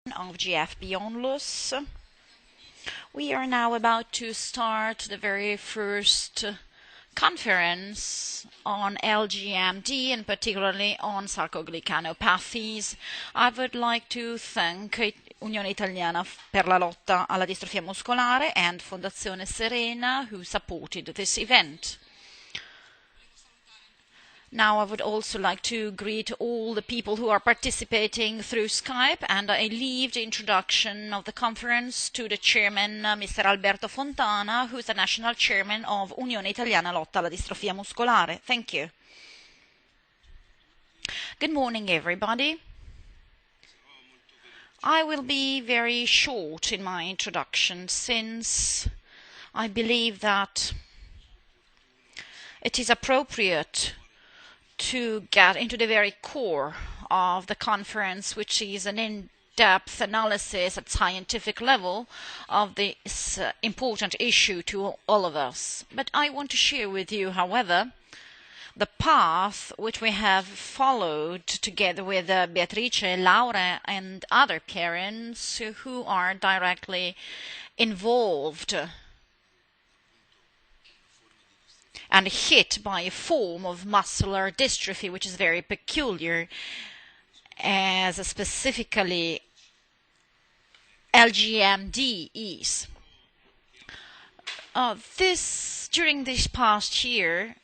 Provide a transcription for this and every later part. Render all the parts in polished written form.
of GFB Onlus. We are now about to start the very first conference on LGMD and particularly on sarcoglycanopathies. I would like to thank Unione Italiana per la lotta alla distrofia muscolare and Fondazione Serena who supported this event. Now I would also like to greet all the people who are participating through Skype, and I leave the introduction of the conference to the chairman, Mr. Alberto Fontana, who is the national chairman of Unione Italiana Lotta alla Distrofia Muscolare. Thank you. Good morning, everybody. I will be very short in my introduction, since I believe that it is appropriate to get into the very core of the conference, which is an in-depth analysis at scientific level of this important issue to all of us. But I want to share with you, however, the path which we have followed together with Beatrice, Laura and other parents who are directly involved and hit by a form of muscular dystrophy which is very peculiar, as specifically LGMD is. During this past year,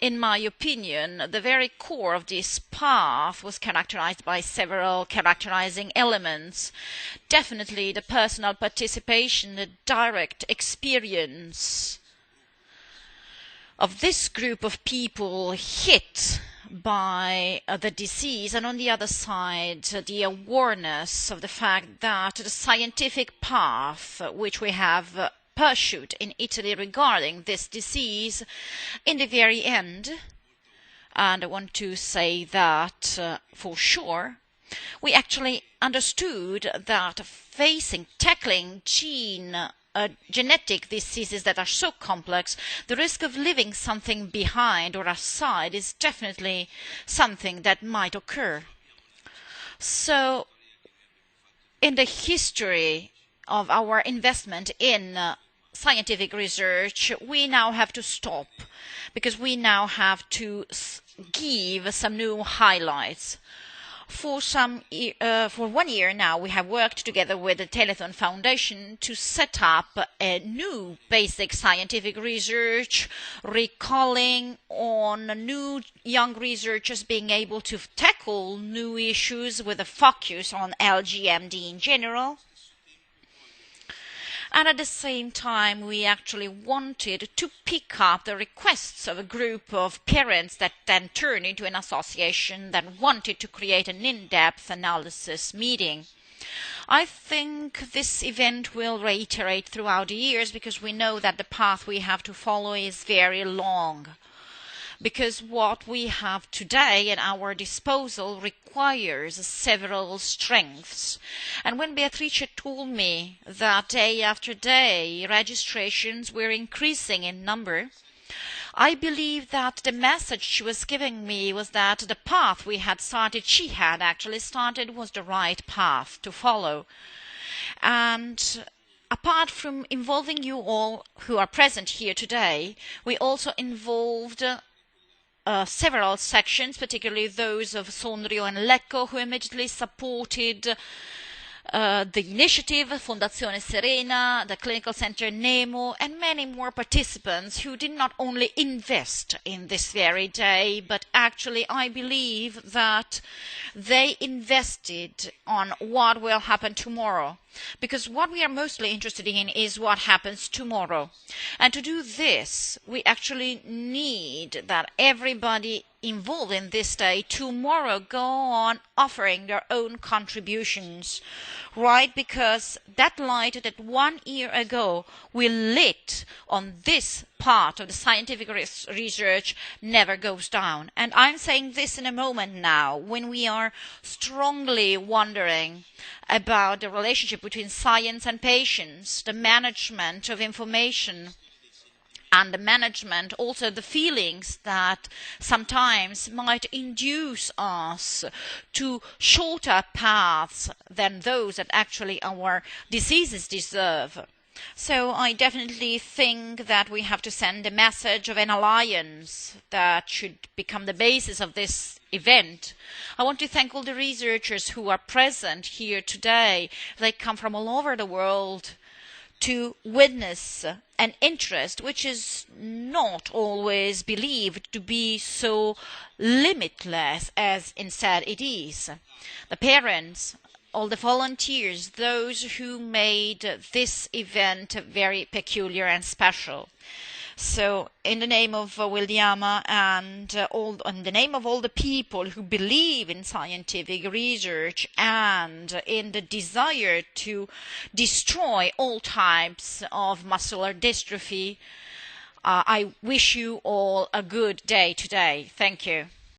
in my opinion, the very core of this path was characterized by several characterizing elements. Definitely the personal participation, the direct experience of this group of people hit by the disease, and on the other side the awareness of the fact that the scientific path which we have pursued in Italy regarding this disease, in the very end, and I want to say that for sure, we actually understood that tackling genetic diseases that are so complex, the risk of leaving something behind or aside is definitely something that might occur. So, in the history of our investment in scientific research, we now have to stop, because we now have to give some new highlights. For 1 year now, we have worked together with the Telethon Foundation to set up a new basic scientific research, recalling on new young researchers being able to tackle new issues with a focus on LGMD in general. And at the same time, we actually wanted to pick up the requests of a group of parents that then turned into an association that wanted to create an in-depth analysis meeting. I think this event will reiterate throughout the years, because we know that the path we have to follow is very long. Because what we have today at our disposal requires several strengths. And when Beatrice told me that day after day registrations were increasing in number, I believe that the message she was giving me was that the path she had actually started, was the right path to follow. And apart from involving you all who are present here today, we also involved several sections, particularly those of Sondrio and Lecco, who immediately supported the initiative, Fondazione Serena, the Clinical Center Nemo, and many more participants who did not only invest in this very day, but actually I believe that they invested on what will happen tomorrow. Because what we are mostly interested in is what happens tomorrow. And to do this, we actually need that everybody involved in this day tomorrow go on offering their own contributions, right? Because that light that 1 year ago we lit on this part of the scientific research never goes down. And I'm saying this in a moment now when we are strongly wondering about the relationship between science and patients, the management of information, and the management, also the feelings that sometimes might induce us to shorter paths than those that actually our diseases deserve. So I definitely think that we have to send a message of an alliance that should become the basis of this event. I want to thank all the researchers who are present here today. They come from all over the world to witness an interest which is not always believed to be so limitless as instead it is. The parents, all the volunteers, those who made this event very peculiar and special. So in the name of UILDM and in the name of all the people who believe in scientific research and in the desire to destroy all types of muscular dystrophy, I wish you all a good day today. Thank you.